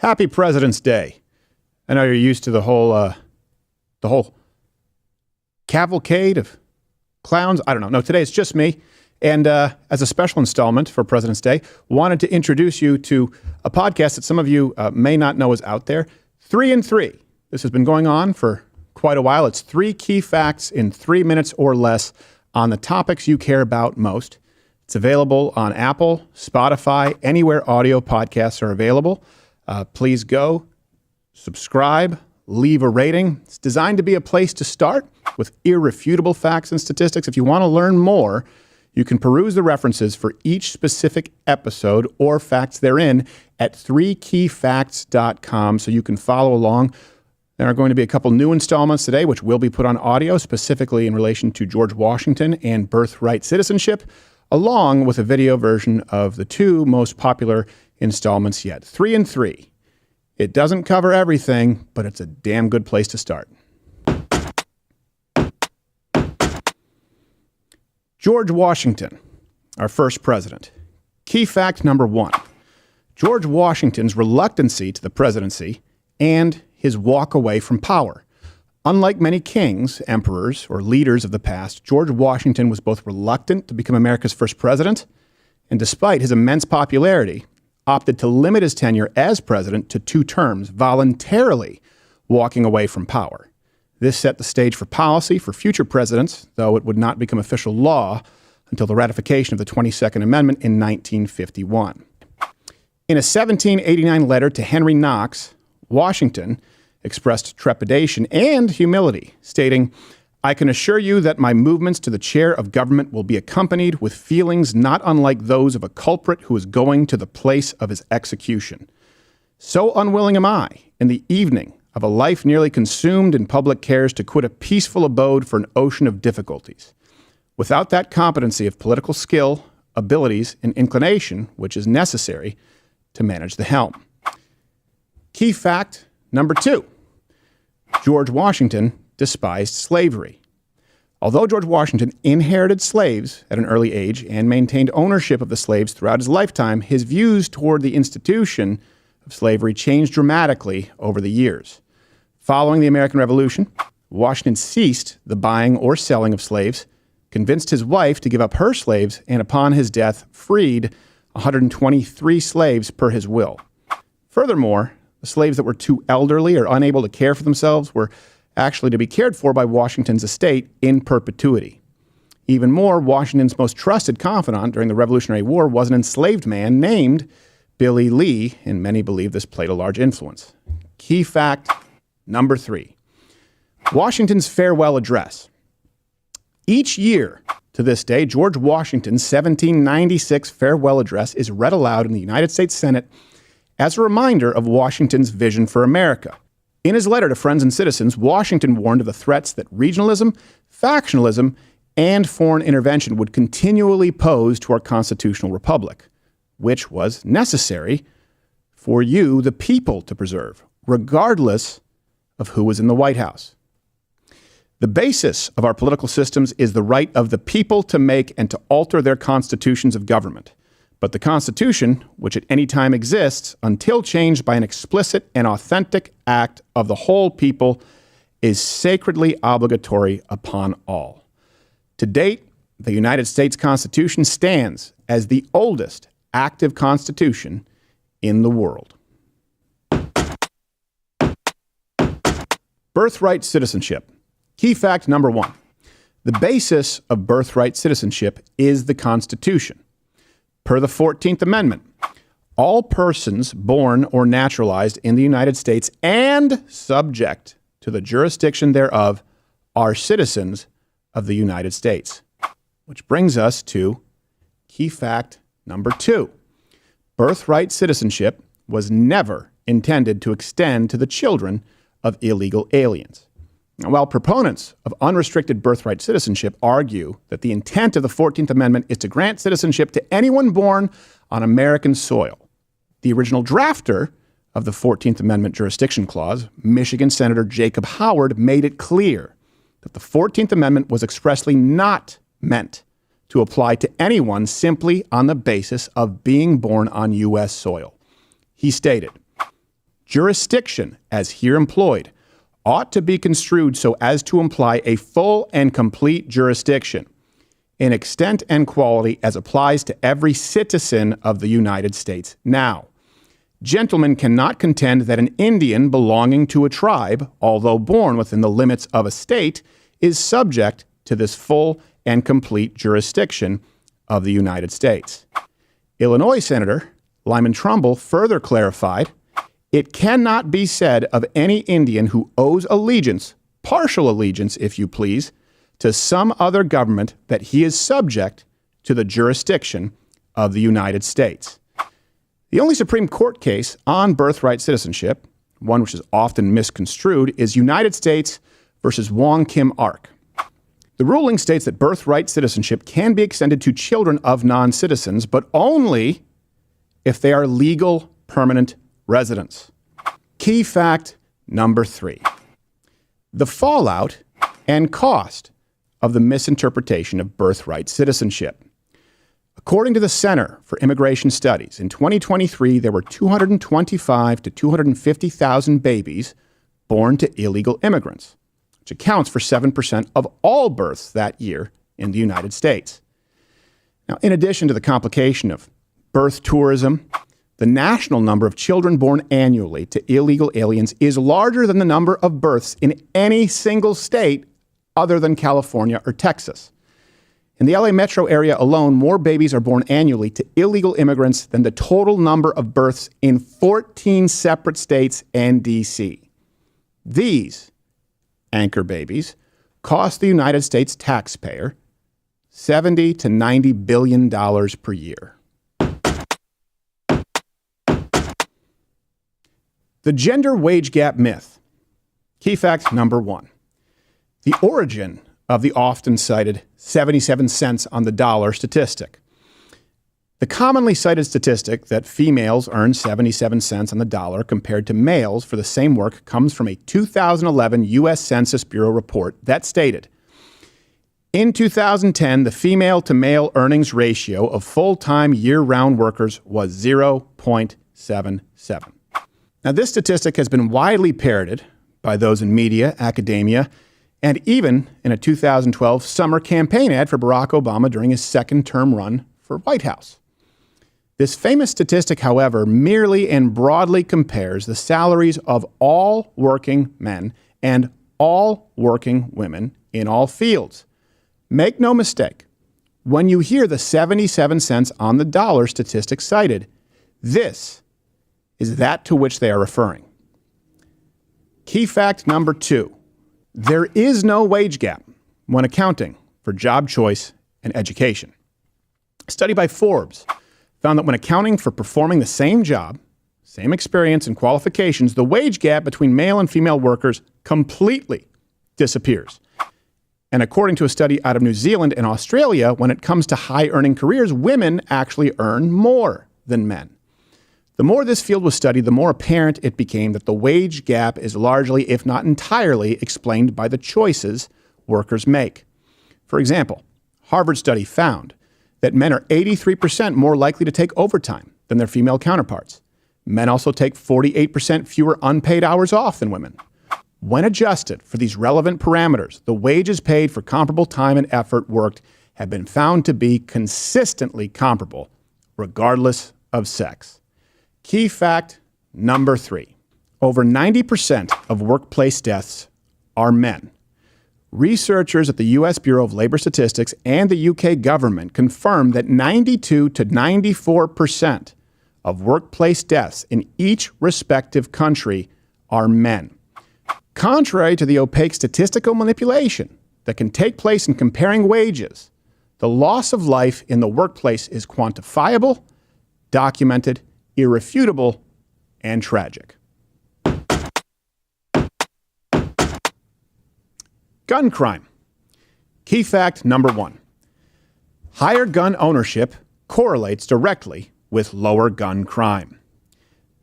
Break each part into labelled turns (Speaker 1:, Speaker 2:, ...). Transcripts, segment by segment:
Speaker 1: Happy President's Day. I know you're used to the whole cavalcade of clowns. I don't know. No, today it's just me. And as a special installment for President's Day, wanted to introduce you to a podcast that some of you may not know is out there. 3 and 3. This has been going on for quite a while. It's 3 key facts in 3 minutes or less on the topics you care about most. It's available on Apple, Spotify, anywhere audio podcasts are available. Please go, subscribe, leave a rating. It's designed to be a place to start with irrefutable facts and statistics. If you want to learn more, you can peruse the references for each specific episode or facts therein at 3keyfacts.com so you can follow along. There are going to be a couple new installments today, which will be put on audio, specifically in relation to George Washington and Birthright Citizenship, along with a video version of the 2 most popular installments yet. 3 and 3. It doesn't cover everything, but it's a damn good place to start. George Washington, our first president. Key fact number 1. George Washington's reluctancy to the presidency and his walk away from power. Unlike many kings, emperors, or leaders of the past, George Washington was both reluctant to become America's first president and, despite his immense popularity, opted to limit his tenure as president to 2 terms, voluntarily walking away from power. This set the stage for policy for future presidents, though it would not become official law until the ratification of the 22nd Amendment in 1951. In a 1789 letter to Henry Knox, Washington expressed trepidation and humility, stating, "I can assure you that my movements to the chair of government will be accompanied with feelings not unlike those of a culprit who is going to the place of his execution. So unwilling am I, in the evening of a life nearly consumed in public cares, to quit a peaceful abode for an ocean of difficulties, without that competency of political skill, abilities, and inclination which is necessary to manage the helm." Key fact number 2. George Washington despised slavery. Although George Washington inherited slaves at an early age and maintained ownership of the slaves throughout his lifetime, his views toward the institution of slavery changed dramatically over the years. Following the American Revolution, Washington ceased the buying or selling of slaves, convinced his wife to give up her slaves, and upon his death, freed 123 slaves per his will. Furthermore, the slaves that were too elderly or unable to care for themselves were actually to be cared for by Washington's estate in perpetuity. Even more, Washington's most trusted confidant during the Revolutionary War was an enslaved man named Billy Lee, and many believe this played a large influence. Key fact number 3. Washington's farewell address. Each year to this day, George Washington's 1796 farewell address is read aloud in the United States Senate as a reminder of Washington's vision for America. In his letter to friends and citizens, Washington warned of the threats that regionalism, factionalism, and foreign intervention would continually pose to our constitutional republic, which was necessary for you, the people, to preserve, regardless of who was in the White House. The basis of our political systems is the right of the people to make and to alter their constitutions of government. But the Constitution, which at any time exists until changed by an explicit and authentic act of the whole people, is sacredly obligatory upon all. To date, the United States Constitution stands as the oldest active constitution in the world. Birthright citizenship. Key fact number 1. The basis of birthright citizenship is the Constitution. Per the 14th Amendment, all persons born or naturalized in the United States and subject to the jurisdiction thereof are citizens of the United States. Which brings us to key fact number 2. Birthright citizenship was never intended to extend to the children of illegal aliens. Now, while proponents of unrestricted birthright citizenship argue that the intent of the 14th Amendment is to grant citizenship to anyone born on American soil, the original drafter of the 14th Amendment jurisdiction clause, Michigan Senator Jacob Howard, made it clear that the 14th Amendment was expressly not meant to apply to anyone simply on the basis of being born on U.S. soil. He stated, jurisdiction, as here employed, ought to be construed so as to imply a full and complete jurisdiction in extent and quality as applies to every citizen of the United States now. Gentlemen cannot contend that an Indian belonging to a tribe, although born within the limits of a state, is subject to this full and complete jurisdiction of the United States. Illinois Senator Lyman Trumbull further clarified, it cannot be said of any Indian who owes allegiance, partial allegiance if you please, to some other government that he is subject to the jurisdiction of the United States. The only Supreme Court case on birthright citizenship, one which is often misconstrued, is United States versus Wong Kim Ark. The ruling states that birthright citizenship can be extended to children of non-citizens, but only if they are legal permanent residents. Key fact number 3. The fallout and cost of the misinterpretation of birthright citizenship. According to the Center for Immigration Studies, in 2023, there were 225 to 250,000 babies born to illegal immigrants, which accounts for 7% of all births that year in the United States. Now, in addition to the complication of birth tourism, the national number of children born annually to illegal aliens is larger than the number of births in any single state other than California or Texas. In the LA metro area alone, more babies are born annually to illegal immigrants than the total number of births in 14 separate states and D.C. These anchor babies cost the United States taxpayer $70 to $90 billion per year. The gender wage gap myth. Key fact number 1. The origin of the often cited 77 cents on the dollar statistic. The commonly cited statistic that females earn 77 cents on the dollar compared to males for the same work comes from a 2011 U.S. Census Bureau report that stated, in 2010, the female-to-male earnings ratio of full-time year-round workers was 0.77. Now, this statistic has been widely parroted by those in media, academia, and even in a 2012 summer campaign ad for Barack Obama during his second-term run for White House. This famous statistic, however, merely and broadly compares the salaries of all working men and all working women in all fields. Make no mistake, when you hear the 77 cents on the dollar statistic cited, this is that to which they are referring. Key fact number 2. There is no wage gap when accounting for job choice and education. A study by Forbes found that when accounting for performing the same job, same experience and qualifications, the wage gap between male and female workers completely disappears. And according to a study out of New Zealand and Australia, when it comes to high-earning careers, women actually earn more than men. The more this field was studied, the more apparent it became that the wage gap is largely, if not entirely, explained by the choices workers make. For example, Harvard study found that men are 83% more likely to take overtime than their female counterparts. Men also take 48% fewer unpaid hours off than women. When adjusted for these relevant parameters, the wages paid for comparable time and effort worked have been found to be consistently comparable, regardless of sex. Key fact number 3. Over 90% of workplace deaths are men. Researchers at the U.S. Bureau of Labor Statistics and the U.K. government confirmed that 92 to 94% of workplace deaths in each respective country are men. Contrary to the opaque statistical manipulation that can take place in comparing wages, the loss of life in the workplace is quantifiable, documented, irrefutable, and tragic. Gun crime. Key fact number 1. Higher gun ownership correlates directly with lower gun crime.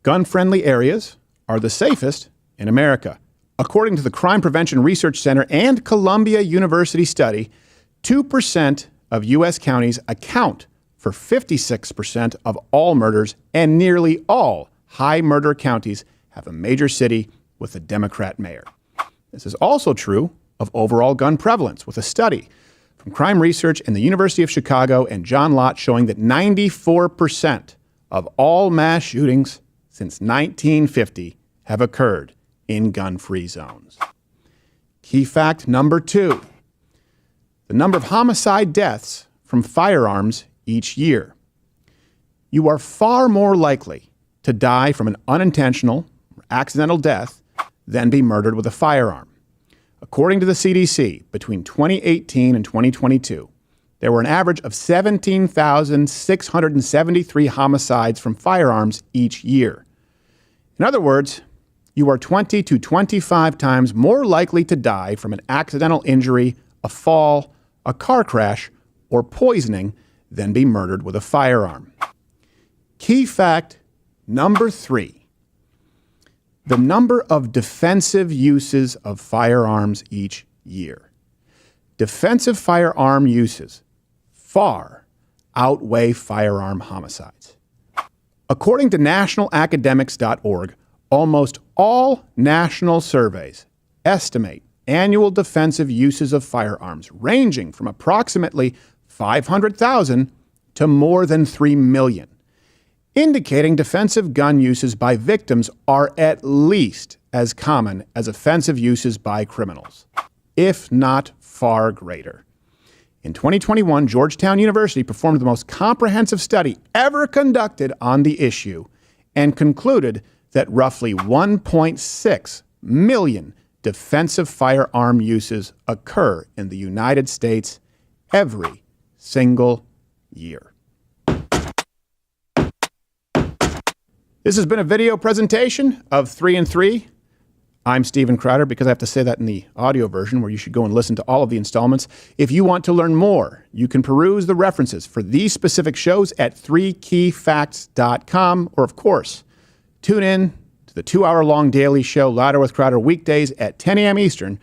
Speaker 1: Gun-friendly areas are the safest in America. According to the Crime Prevention Research Center and Columbia University study, 2% of U.S. counties account for 56% of all murders, and nearly all high murder counties have a major city with a Democrat mayor. This is also true of overall gun prevalence, with a study from crime research in the University of Chicago and John Lott showing that 94% of all mass shootings since 1950 have occurred in gun-free zones. Key fact number 2, the number of homicide deaths from firearms each year. You are far more likely to die from an unintentional or accidental death than be murdered with a firearm. According to the CDC, between 2018 and 2022, there were an average of 17,673 homicides from firearms each year. In other words, you are 20 to 25 times more likely to die from an accidental injury, a fall, a car crash, or poisoning than be murdered with a firearm. Key fact number 3. The number of defensive uses of firearms each year. Defensive firearm uses far outweigh firearm homicides. According to nationalacademics.org, almost all national surveys estimate annual defensive uses of firearms ranging from approximately 500,000 to more than 3 million. Indicating defensive gun uses by victims are at least as common as offensive uses by criminals, if not far greater. In 2021, Georgetown University performed the most comprehensive study ever conducted on the issue and concluded that roughly 1.6 million defensive firearm uses occur in the United States every single year. This has been a video presentation of 3 and 3. I'm Stephen Crowder, because I have to say that in the audio version, where you should go and listen to all of the installments. If you want to learn more, you can peruse the references for these specific shows at 3keyfacts.com, or of course, tune in to the 2-hour-long daily show, Louder with Crowder, weekdays at 10 a.m. Eastern,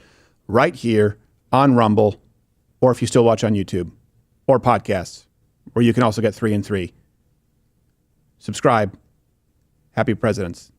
Speaker 1: right here on Rumble, or if you still watch on YouTube, or podcasts, where you can also get 3 and 3. Subscribe. Happy Presidents